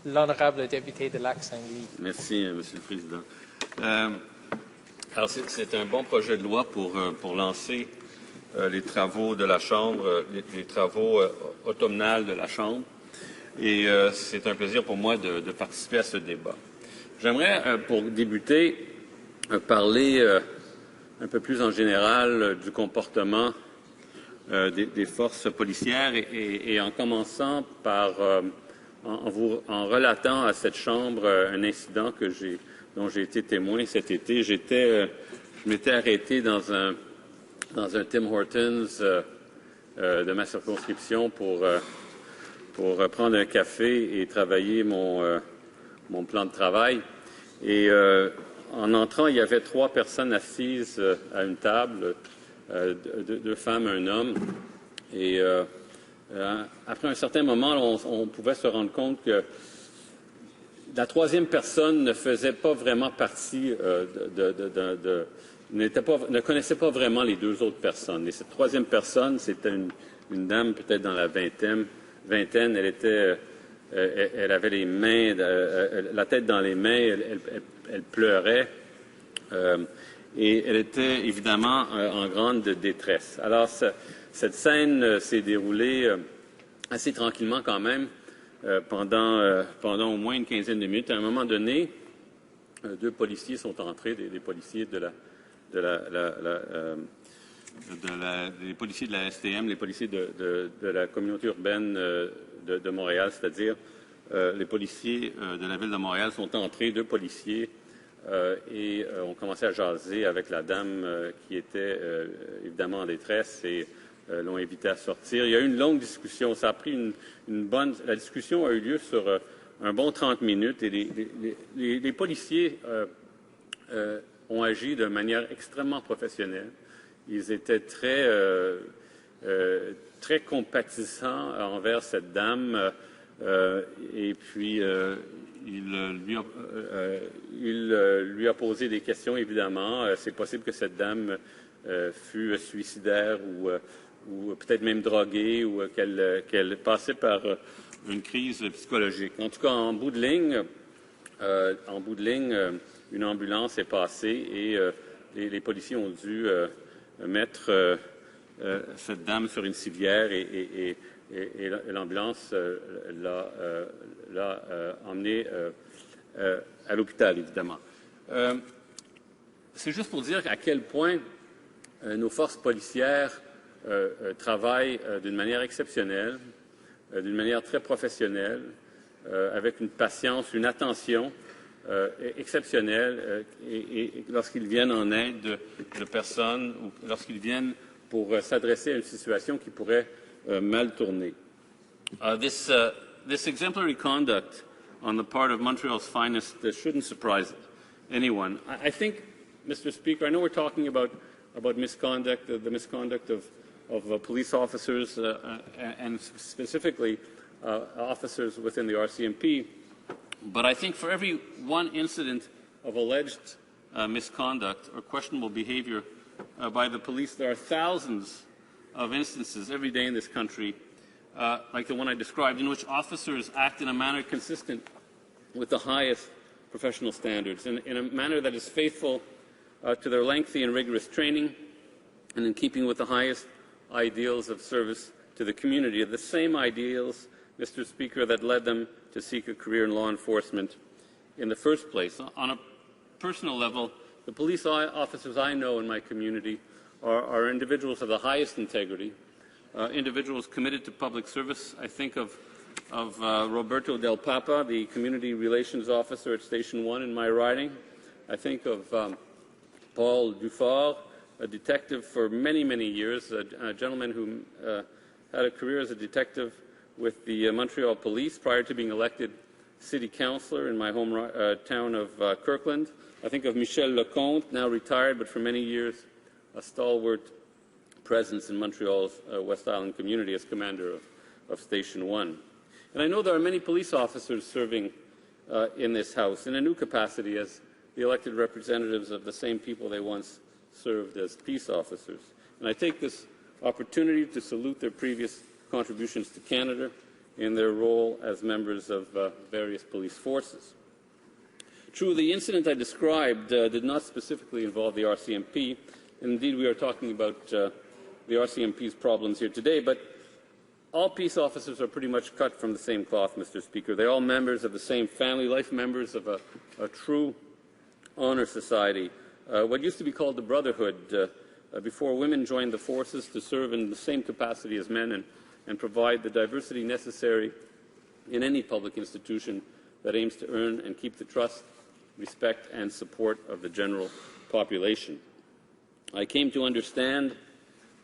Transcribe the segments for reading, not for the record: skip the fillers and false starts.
L'honorable député de Lac-Saint-Louis. Merci, Monsieur le Président. Alors, c'est un bon projet de loi pour lancer les travaux de la Chambre, les travaux automnales de la Chambre. Et c'est un plaisir pour moi de participer à ce débat. J'aimerais, pour débuter, parler un peu plus en général du comportement des forces policières et en commençant par en relatant à cette Chambre un incident dont j'ai été témoin cet été. Je m'étais arrêté dans un Tim Hortons de ma circonscription pour prendre un café et travailler mon plan de travail. Et en entrant, il y avait 3 personnes assises à une table, 2 femmes, un homme. Et après un certain moment, on pouvait se rendre compte que la 3e personne ne faisait pas vraiment partie ne connaissait pas vraiment les 2 autres personnes. Et cette 3e personne, c'était une dame peut-être dans la vingtaine. Elle avait les mains, la tête dans les mains, elle pleurait. Et elle était évidemment en grande détresse. Alors, cette scène s'est déroulée assez tranquillement quand même pendant au moins une quinzaine de minutes. À un moment donné, 2 policiers sont entrés, des policiers les policiers de la STM, les policiers de la communauté urbaine de Montréal, c'est-à-dire les policiers de la ville de Montréal sont entrés, 2 policiers, et ont commencé à jaser avec la dame qui était évidemment en détresse et l'ont invité à sortir. Il y a eu une longue discussion. Ça a pris la discussion a eu lieu sur un bon 30 minutes et les policiers ont agi de manière extrêmement professionnelle. Ils étaient très compatissants envers cette dame et puis il lui a posé des questions, évidemment. C'est possible que cette dame fût suicidaire ou peut-être même droguée ou qu'elle passait par une crise psychologique. En tout cas, en bout de ligne, une ambulance est passée et les policiers ont dû mettre cette dame sur une civière et l'ambulance l'a emmenée à l'hôpital, évidemment. C'est juste pour dire à quel point nos forces policières travaillent d'une manière exceptionnelle, d'une manière très professionnelle, avec une patience, une attention exceptionnelle et lorsqu'ils viennent en aide de personnes ou lorsqu'ils viennent pour s'adresser à une situation qui pourrait mal tourner. This exemplary conduct on the part of Montreal's finest shouldn't surprise anyone. I think, Mr. Speaker, I know we're talking about misconduct, the misconduct of police officers and specifically officers within the RCMP. But I think for every one incident of alleged misconduct or questionable behavior by the police, there are thousands of instances every day in this country, like the one I described, in which officers act in a manner consistent with the highest professional standards, in a manner that is faithful to their lengthy and rigorous training, and in keeping with the highest ideals of service to the community, the same ideals, Mr. Speaker, that led them to seek a career in law enforcement in the first place. On a personal level, the police officers I know in my community are individuals of the highest integrity, individuals committed to public service. I think of Roberto Del Papa, the community relations officer at Station 1 in my riding. I think of Paul Dufort, a detective for many, many years, a gentleman who had a career as a detective with the Montreal Police prior to being elected city councillor in my home town of Kirkland. I think of Michel Lecomte, now retired, but for many years a stalwart presence in Montreal's West Island community as commander of Station 1. And I know there are many police officers serving in this House in a new capacity as the elected representatives of the same people they once served as peace officers. And I take this opportunity to salute their previous contributions to Canada in their role as members of various police forces. True, the incident I described did not specifically involve the RCMP. Indeed, we are talking about the RCMP's problems here today, but all peace officers are pretty much cut from the same cloth, Mr. Speaker. They're all members of the same family life, members of a true honour society. What used to be called the Brotherhood, before women joined the forces to serve in the same capacity as men and provide the diversity necessary in any public institution that aims to earn and keep the trust, respect and support of the general population. I came to understand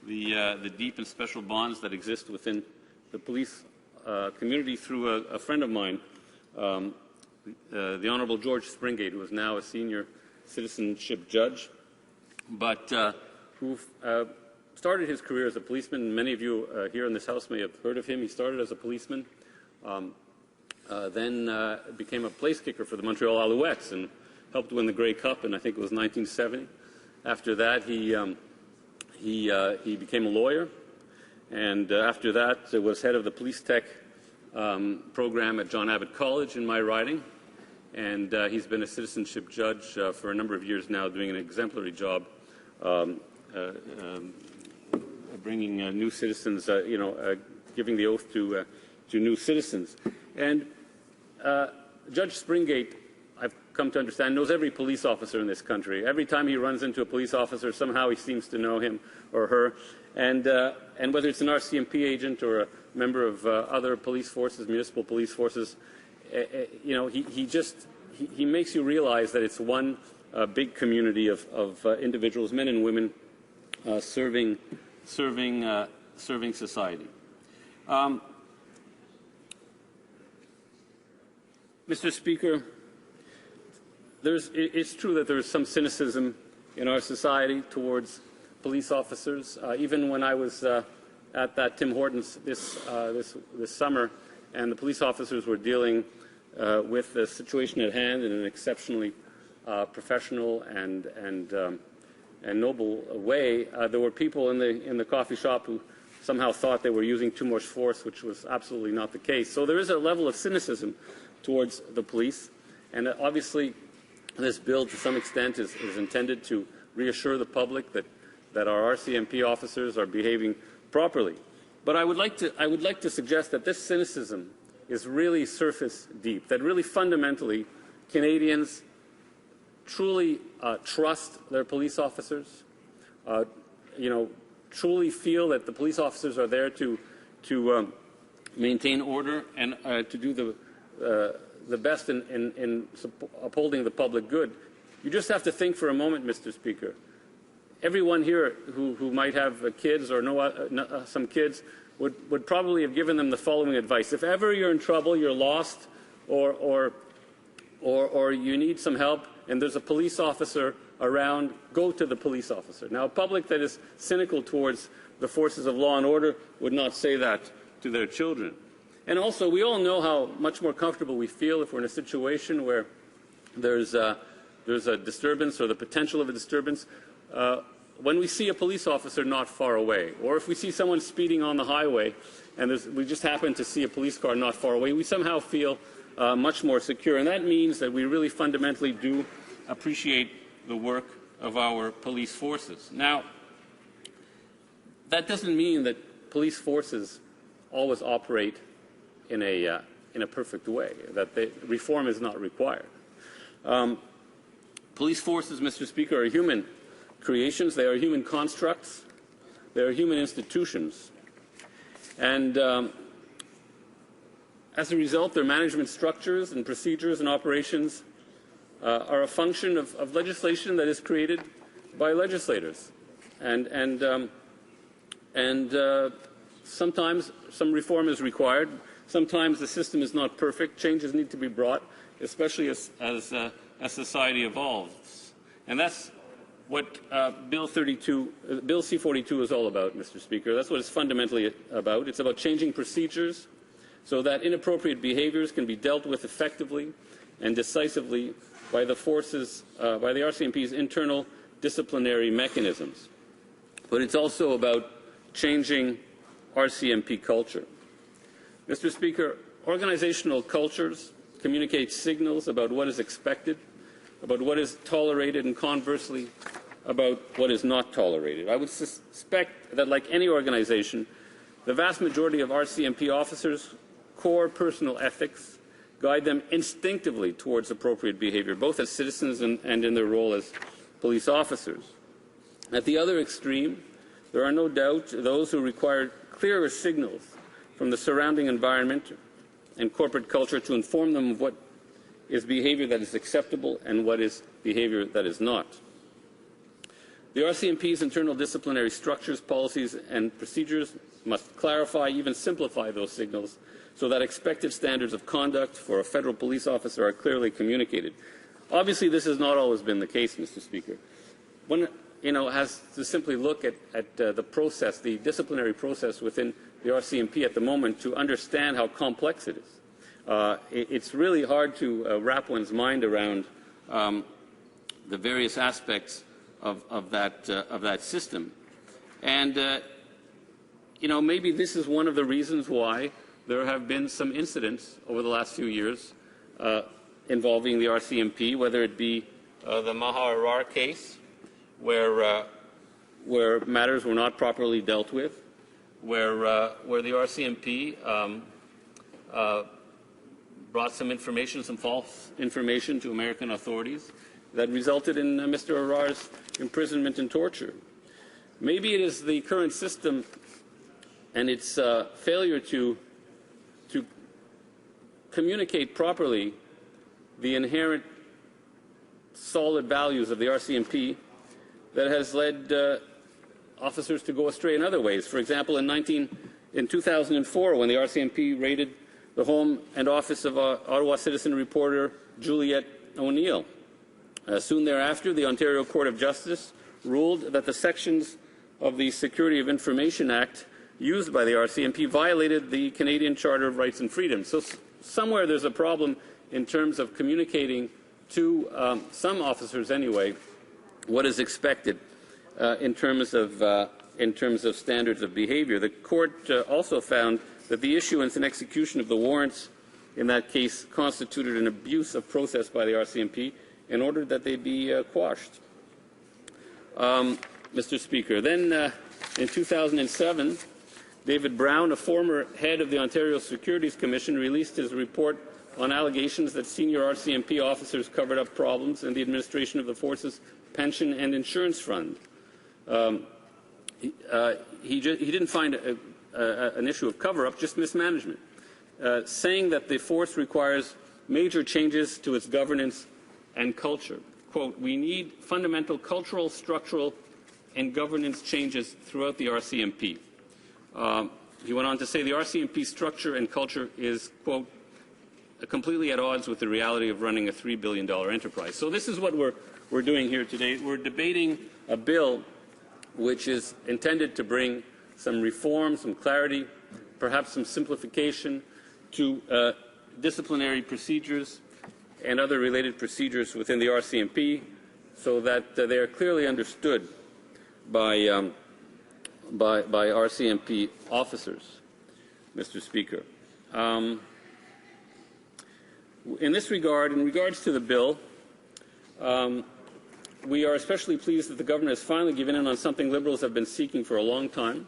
the deep and special bonds that exist within the police community through a friend of mine, the Honourable George Springate, who is now a senior citizenship judge, but who started his career as a policeman. Many of you here in this House may have heard of him. He started as a policeman, then became a place kicker for the Montreal Alouettes and helped win the Grey Cup in, I think it was 1970. After that, he became a lawyer, and after that was head of the police tech program at John Abbott College in my riding, and he's been a citizenship judge for a number of years now, doing an exemplary job bringing new citizens, giving the oath to new citizens. And Judge Springate, I've come to understand, knows every police officer in this country. Every time he runs into a police officer, somehow he seems to know him or her. And whether it's an RCMP agent or a member of other police forces, municipal police forces, he makes you realize that it's one big community of individuals, men and women, serving society. Mr. Speaker, it's true that there is some cynicism in our society towards police officers. Even when I was at that Tim Hortons this summer, and the police officers were dealing with the situation at hand in an exceptionally professional and noble way, there were people in the coffee shop who somehow thought they were using too much force, which was absolutely not the case. So there is a level of cynicism towards the police, and obviously this bill to some extent is intended to reassure the public that our RCMP officers are behaving properly. But I would like to suggest that this cynicism is really surface deep, that really fundamentally Canadians truly trust their police officers, truly feel that the police officers are there to maintain order and to do the best in upholding the public good. You just have to think for a moment, Mr. Speaker. Everyone here who might have kids or know some kids would probably have given them the following advice: if ever you're in trouble, you're lost, or you need some help, and there's a police officer around, go to the police officer. Now, a public that is cynical towards the forces of law and order would not say that to their children. And also, we all know how much more comfortable we feel if we're in a situation where there's a disturbance or the potential of a disturbance when we see a police officer not far away, or if we see someone speeding on the highway and we just happen to see a police car not far away, we somehow feel much more secure. And that means that we really fundamentally do appreciate the work of our police forces. Now, that doesn't mean that police forces always operate in a perfect way, that reform is not required. Police forces, Mr. Speaker, are human creations. They are human constructs. They are human institutions. And as a result, their management structures and procedures and operations are a function of legislation that is created by legislators. And sometimes some reform is required. Sometimes the system is not perfect. Changes need to be brought, especially as society evolves. And that's what Bill C-42 is all about, Mr. Speaker. That's what it's fundamentally about. It's about changing procedures so that inappropriate behaviors can be dealt with effectively and decisively by the forces, by the RCMP's internal disciplinary mechanisms. But it's also about changing RCMP culture. Mr. Speaker, organizational cultures communicate signals about what is expected, about what is tolerated, and conversely, about what is not tolerated. I would suspect that, like any organization, the vast majority of RCMP officers' core personal ethics guide them instinctively towards appropriate behavior, both as citizens and in their role as police officers. At the other extreme, there are no doubt those who require clearer signals from the surrounding environment and corporate culture to inform them of what is behavior that is acceptable and what is behavior that is not. The RCMP's internal disciplinary structures, policies, and procedures must clarify, even simplify those signals so that expected standards of conduct for a federal police officer are clearly communicated. Obviously, this has not always been the case, Mr. Speaker. One has to simply look at the process, the disciplinary process within the RCMP at the moment to understand how complex it is. It's really hard to wrap one's mind around the various aspects of that system. And, maybe this is one of the reasons why there have been some incidents over the last few years involving the RCMP, whether it be the Maha case, where matters were not properly dealt with, where the RCMP brought some information, some false information to American authorities that resulted in Mr. Arar's imprisonment and torture. Maybe it is the current system and its failure to communicate properly the inherent solid values of the RCMP that has led officers to go astray in other ways. For example, in 2004, when the RCMP raided the home and office of Ottawa citizen reporter Juliette O'Neill. Soon thereafter, the Ontario Court of Justice ruled that the sections of the Security of Information Act used by the RCMP violated the Canadian Charter of Rights and Freedoms. So somewhere there's a problem in terms of communicating to some officers anyway what is expected in terms of standards of behavior. The court also found that the issuance and execution of the warrants in that case constituted an abuse of process by the RCMP in order that they be quashed. Mr. Speaker, then in 2007, David Brown, a former head of the Ontario Securities Commission, released his report on allegations that senior RCMP officers covered up problems in the administration of the force's pension and insurance fund. He didn't find an issue of cover-up, just mismanagement, saying that the force requires major changes to its governance and culture. Quote, "We need fundamental cultural, structural, and governance changes throughout the RCMP." He went on to say the RCMP structure and culture is, quote, completely at odds with the reality of running a $3 billion enterprise. So this is what we're doing here today. We're debating a bill which is intended to bring some reform, some clarity, perhaps some simplification to disciplinary procedures and other related procedures within the RCMP so that they are clearly understood by RCMP officers, Mr. Speaker. In this regard, in regards to the bill, we are especially pleased that the government has finally given in on something Liberals have been seeking for a long time,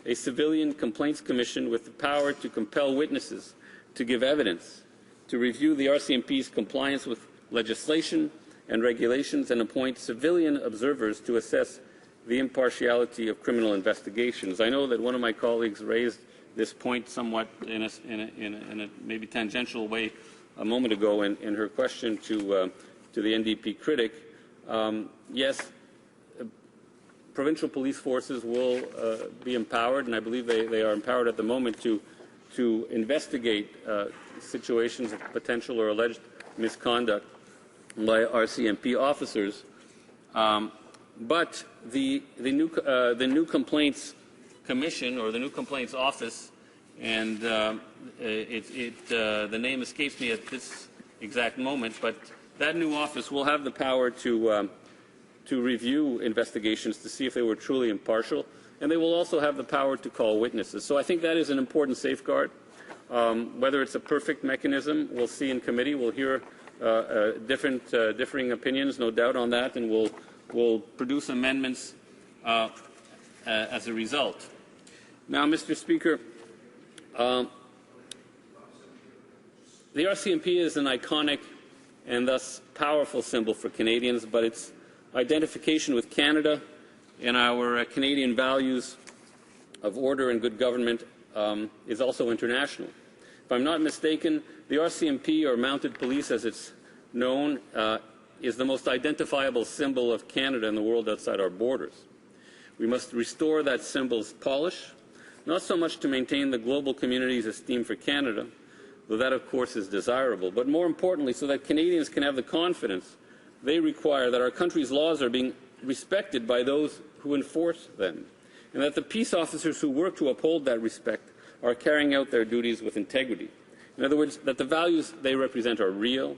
a civilian complaints commission with the power to compel witnesses to give evidence, to review the RCMP's compliance with legislation and regulations, and appoint civilian observers to assess the impartiality of criminal investigations. I know that one of my colleagues raised this point somewhat in a maybe tangential way a moment ago in her question to the NDP critic. Yes, provincial police forces will be empowered, and I believe they are empowered at the moment to investigate situations of potential or alleged misconduct by RCMP officers. But the new complaints commission, or the new complaints office, and the name escapes me at this exact moment, but that new office will have the power to review investigations to see if they were truly impartial, and they will also have the power to call witnesses. So I think that is an important safeguard. Whether it's a perfect mechanism, we'll see in committee. We'll hear differing opinions, no doubt on that, and we'll produce amendments as a result. Now, Mr. Speaker, the RCMP is an iconic and thus powerful symbol for Canadians, but its identification with Canada and our Canadian values of order and good government is also international. If I'm not mistaken, the RCMP, or Mounted Police as it's known, is the most identifiable symbol of Canada in the world outside our borders. We must restore that symbol's polish, not so much to maintain the global community's esteem for Canada, though that of course is desirable, but more importantly so that Canadians can have the confidence they require that our country's laws are being respected by those who enforce them, and that the peace officers who work to uphold that respect are carrying out their duties with integrity. In other words, that the values they represent are real,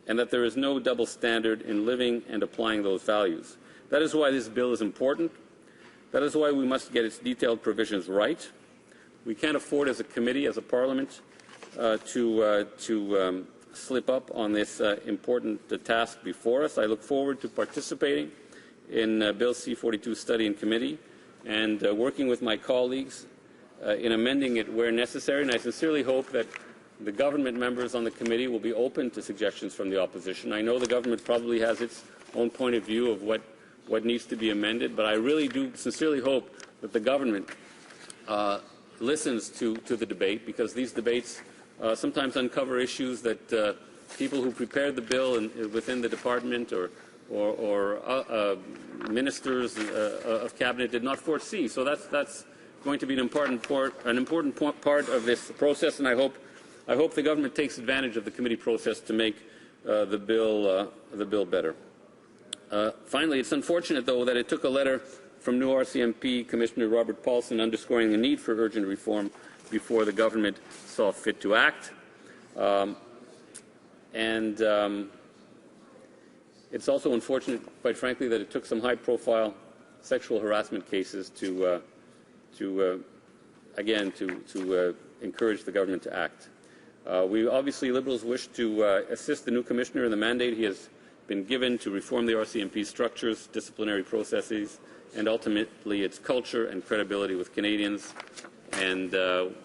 and that there is no double standard in living and applying those values. That is why this bill is important. That is why we must get its detailed provisions right. We can't afford as a committee, as a parliament, to slip up on this important task before us. I look forward to participating in Bill C-42 study in committee and working with my colleagues in amending it where necessary. And I sincerely hope that the government members on the committee will be open to suggestions from the opposition. I know the government probably has its own point of view of what needs to be amended, but I really do sincerely hope that the government listens to the debate, because these debates sometimes uncover issues that people who prepared the bill within the department or ministers of cabinet did not foresee. So that's going to be an important part of this process, and I hope the government takes advantage of the committee process to make the bill better. Finally, it's unfortunate, though, that it took a letter from new RCMP Commissioner Robert Paulson underscoring the need for urgent reform before the government saw fit to act. It's also unfortunate, quite frankly, that it took some high-profile sexual harassment cases to encourage the government to act. We obviously, Liberals, wish to assist the new Commissioner in the mandate he has been given to reform the RCMP structures, disciplinary processes, and ultimately its culture and credibility with Canadians. And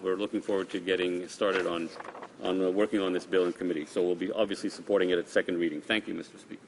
we're looking forward to getting started on working on this bill in committee. So we'll be obviously supporting it at second reading. Thank you, Mr. Speaker.